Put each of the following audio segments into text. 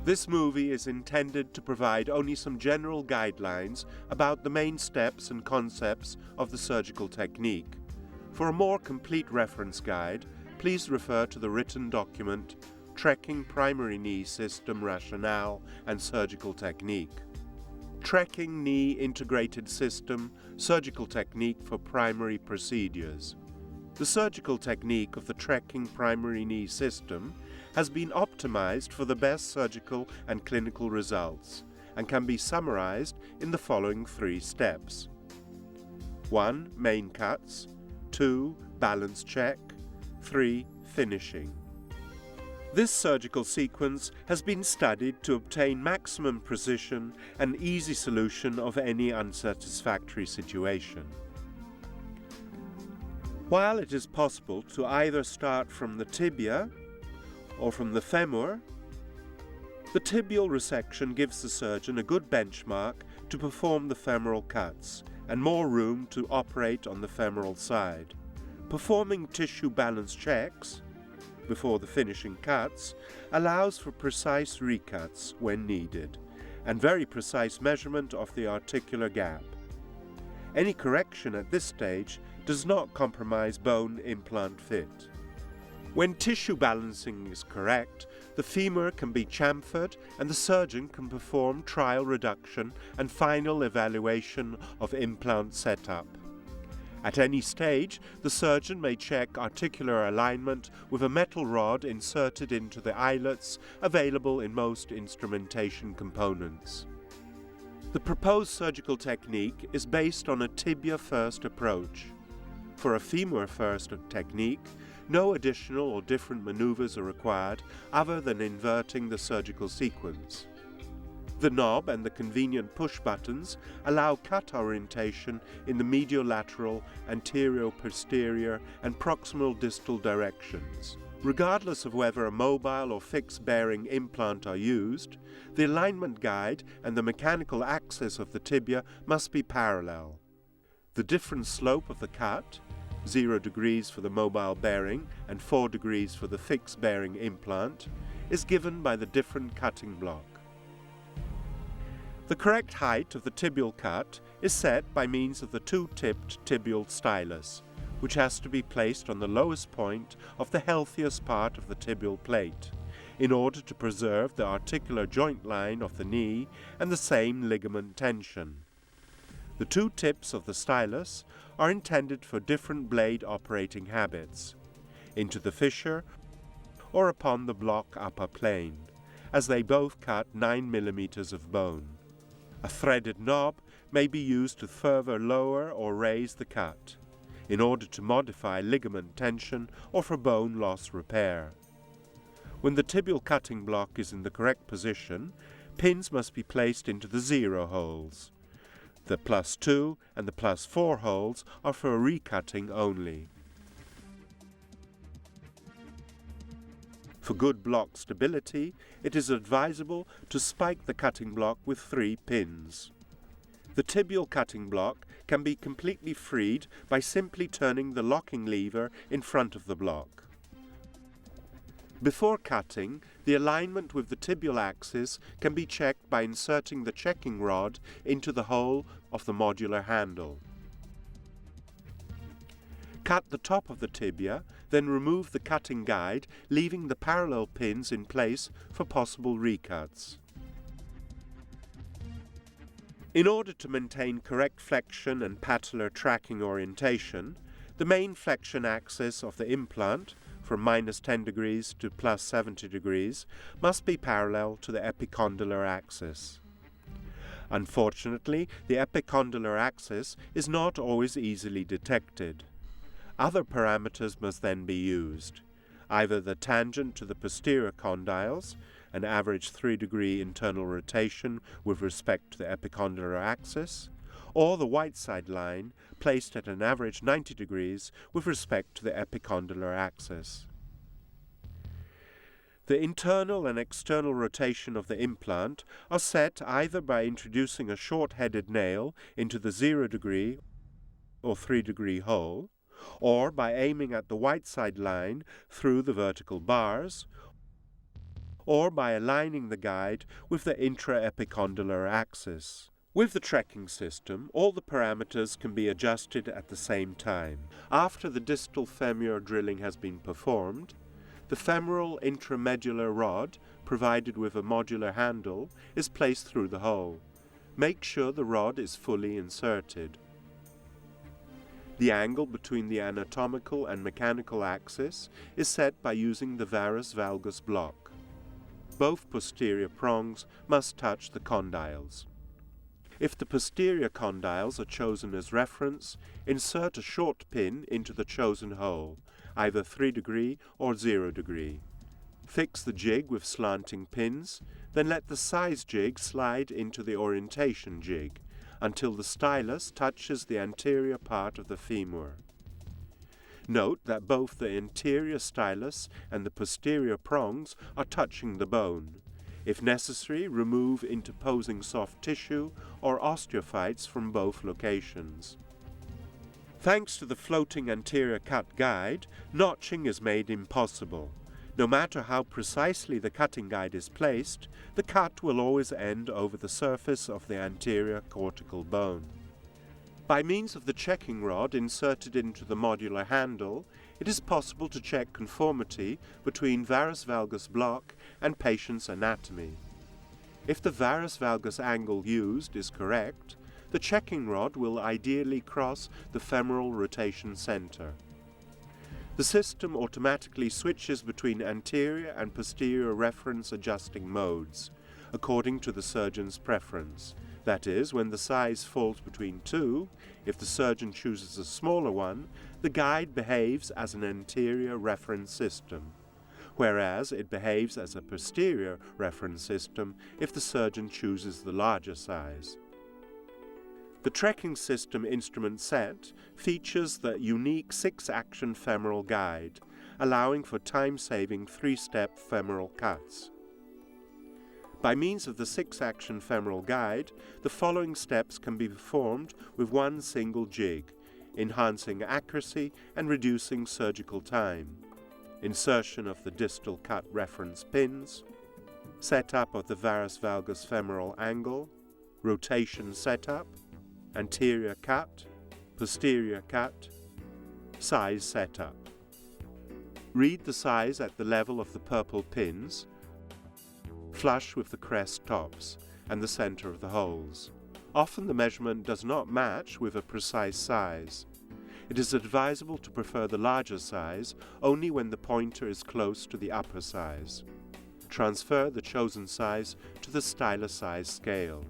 This movie is intended to provide only some general guidelines about the main steps and concepts of the surgical technique. For a more complete reference guide, please refer to the written document, Trekking Primary Knee System Rationale and Surgical Technique. Trekking Knee Integrated System, Surgical Technique for Primary Procedures. The surgical technique of the Trekking Primary Knee System has been optimized for the best surgical and clinical results and can be summarized in the following 3 steps. 1. Main cuts. 2. Balance check. 3. Finishing. This surgical sequence has been studied to obtain maximum precision and easy solution of any unsatisfactory situation. While it is possible to either start from the tibia or from the femur, the tibial resection gives the surgeon a good benchmark to perform the femoral cuts and more room to operate on the femoral side. Performing tissue balance checks before the finishing cuts allows for precise recuts when needed and very precise measurement of the articular gap. Any correction at this stage does not compromise bone implant fit. When tissue balancing is correct, the femur can be chamfered and the surgeon can perform trial reduction and final evaluation of implant setup. At any stage, the surgeon may check articular alignment with a metal rod inserted into the eyelets available in most instrumentation components. The proposed surgical technique is based on a tibia-first approach. For a femur-first technique, no additional or different maneuvers are required other than inverting the surgical sequence. The knob and the convenient push buttons allow cut orientation in the mediolateral, anterior-posterior, and proximal-distal directions. Regardless of whether a mobile or fixed bearing implant are used, the alignment guide and the mechanical axis of the tibia must be parallel. The different slope of the cut, 0 degrees for the mobile bearing and 4 degrees for the fixed bearing implant, is given by the different cutting block. The correct height of the tibial cut is set by means of the 2-tipped tibial stylus, which has to be placed on the lowest point of the healthiest part of the tibial plate, in order to preserve the articular joint line of the knee and the same ligament tension. The 2 tips of the stylus are intended for different blade operating habits, into the fissure or upon the block upper plane, as they both cut 9 mm of bone. A threaded knob may be used to further lower or raise the cut, in order to modify ligament tension or for bone loss repair. When the tibial cutting block is in the correct position, pins must be placed into the 0 holes. The +2 and the +4 holes are for recutting only. For good block stability, it is advisable to spike the cutting block with 3 pins. The tibial cutting block can be completely freed by simply turning the locking lever in front of the block. Before cutting, the alignment with the tibial axis can be checked by inserting the checking rod into the hole of the modular handle. Cut the top of the tibia, then remove the cutting guide, leaving the parallel pins in place for possible recuts. In order to maintain correct flexion and patellar tracking orientation, the main flexion axis of the implant, from -10 degrees to +70 degrees, must be parallel to the epicondylar axis. Unfortunately, the epicondylar axis is not always easily detected. Other parameters must then be used, either the tangent to the posterior condyles, an average 3-degree internal rotation with respect to the epicondylar axis, or the white side line placed at an average 90 degrees with respect to the epicondylar axis. The internal and external rotation of the implant are set either by introducing a short-headed nail into the 0-degree or 3-degree hole, or by aiming at the white side line through the vertical bars, or by aligning the guide with the intraepicondylar axis. With the trekking system, all the parameters can be adjusted at the same time. After the distal femur drilling has been performed, the femoral intramedular rod, provided with a modular handle, is placed through the hole. Make sure the rod is fully inserted. The angle between the anatomical and mechanical axis is set by using the varus valgus block. Both posterior prongs must touch the condyles. If the posterior condyles are chosen as reference, insert a short pin into the chosen hole, either 3° or 0°. Fix the jig with slanting pins, then let the size jig slide into the orientation jig until the stylus touches the anterior part of the femur. Note that both the anterior stylus and the posterior prongs are touching the bone. If necessary, remove interposing soft tissue or osteophytes from both locations. Thanks to the floating anterior cut guide, notching is made impossible. No matter how precisely the cutting guide is placed, the cut will always end over the surface of the anterior cortical bone. By means of the checking rod inserted into the modular handle, it is possible to check conformity between varus valgus block and patient's anatomy. If the varus valgus angle used is correct, the checking rod will ideally cross the femoral rotation center. The system automatically switches between anterior and posterior reference adjusting modes, according to the surgeon's preference. That is, when the size falls between two, if the surgeon chooses a smaller one, the guide behaves as an anterior reference system, whereas it behaves as a posterior reference system if the surgeon chooses the larger size. The trekking system instrument set features the unique 6-action femoral guide, allowing for time-saving 3-step femoral cuts. By means of the 6-action femoral guide, the following steps can be performed with one single jig, enhancing accuracy and reducing surgical time. Insertion of the distal cut reference pins, setup of the varus valgus femoral angle, rotation setup, anterior cut, posterior cut, size setup. Read the size at the level of the purple pins, flush with the crest tops and the center of the holes. Often the measurement does not match with a precise size. It is advisable to prefer the larger size only when the pointer is close to the upper size. Transfer the chosen size to the stylus size scale.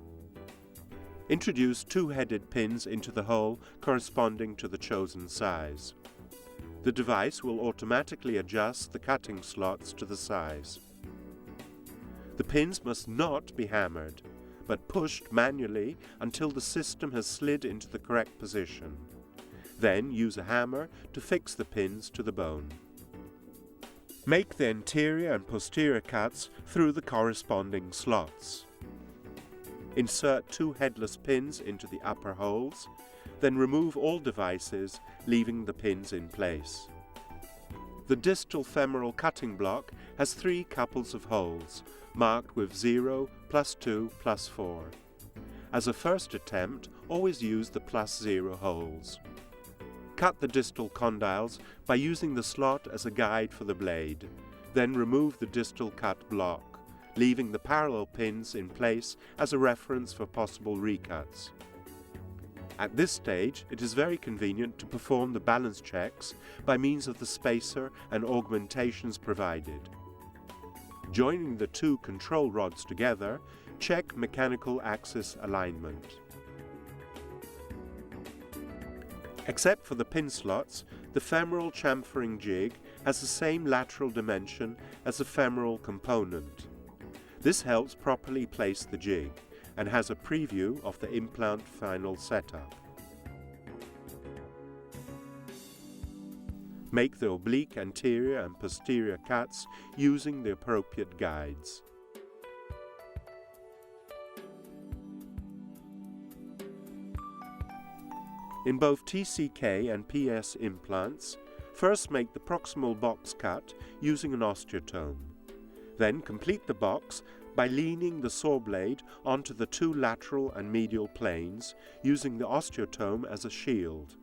Introduce 2-headed pins into the hole corresponding to the chosen size. The device will automatically adjust the cutting slots to the size. The pins must not be hammered, but pushed manually until the system has slid into the correct position. Then use a hammer to fix the pins to the bone. Make the anterior and posterior cuts through the corresponding slots. Insert 2 headless pins into the upper holes, then remove all devices, leaving the pins in place. The distal femoral cutting block has 3 couples of holes, marked with 0, +2, +4. As a first attempt, always use the +0 holes. Cut the distal condyles by using the slot as a guide for the blade. Then remove the distal cut block, leaving the parallel pins in place as a reference for possible recuts. At this stage, it is very convenient to perform the balance checks by means of the spacer and augmentations provided. Joining the 2 control rods together, check mechanical axis alignment. Except for the pin slots, the femoral chamfering jig has the same lateral dimension as the femoral component. This helps properly place the jig and has a preview of the implant final setup. Make the oblique anterior and posterior cuts using the appropriate guides. In both TCK and PS implants, first make the proximal box cut using an osteotome. Then complete the box by leaning the saw blade onto the two lateral and medial planes using the osteotome as a shield.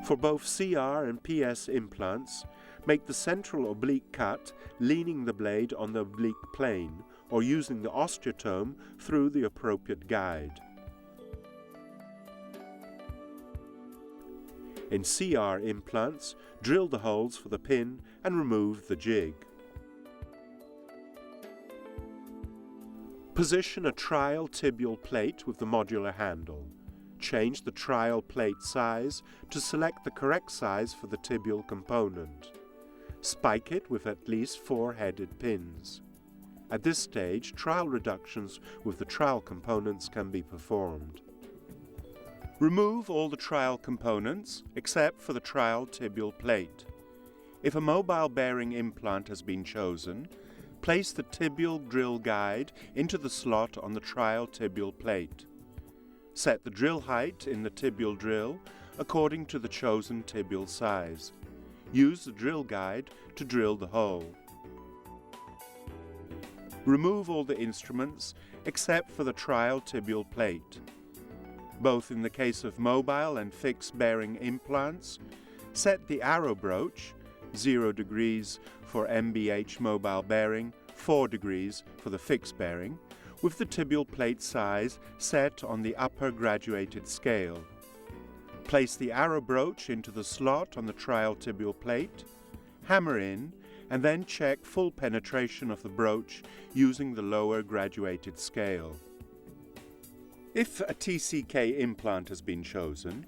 For both CR and PS implants, make the central oblique cut leaning the blade on the oblique plane or using the osteotome through the appropriate guide. In CR implants, drill the holes for the pin and remove the jig. Position a trial tibial plate with the modular handle. Change the trial plate size to select the correct size for the tibial component. Spike it with at least 4 headed pins. At this stage, trial reductions with the trial components can be performed. Remove all the trial components except for the trial tibial plate. If a mobile bearing implant has been chosen, place the tibial drill guide into the slot on the trial tibial plate. Set the drill height in the tibial drill according to the chosen tibial size. Use the drill guide to drill the hole. Remove all the instruments except for the trial tibial plate. Both in the case of mobile and fixed bearing implants, set the arrow broach, 0 degrees for MBH mobile bearing, 4 degrees for the fixed bearing, with the tibial plate size set on the upper graduated scale. Place the arrow broach into the slot on the trial tibial plate, hammer in, and then check full penetration of the broach using the lower graduated scale. If a TCK implant has been chosen,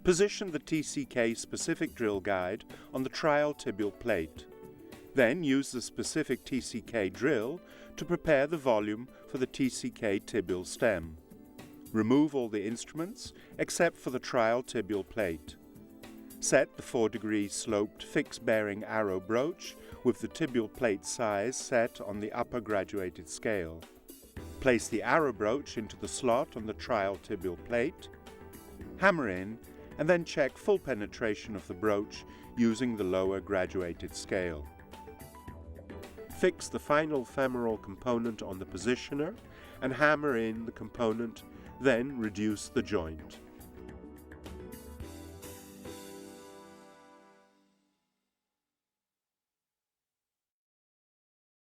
position the TCK specific drill guide on the trial tibial plate. Then use the specific TCK drill to prepare the volume for the TCK tibial stem. Remove all the instruments except for the trial tibial plate. Set the 4 degree sloped fixed bearing arrow broach with the tibial plate size set on the upper graduated scale. Place the arrow broach into the slot on the trial tibial plate, hammer in, and then check full penetration of the broach using the lower graduated scale. Fix the final femoral component on the positioner and hammer in the component, then reduce the joint.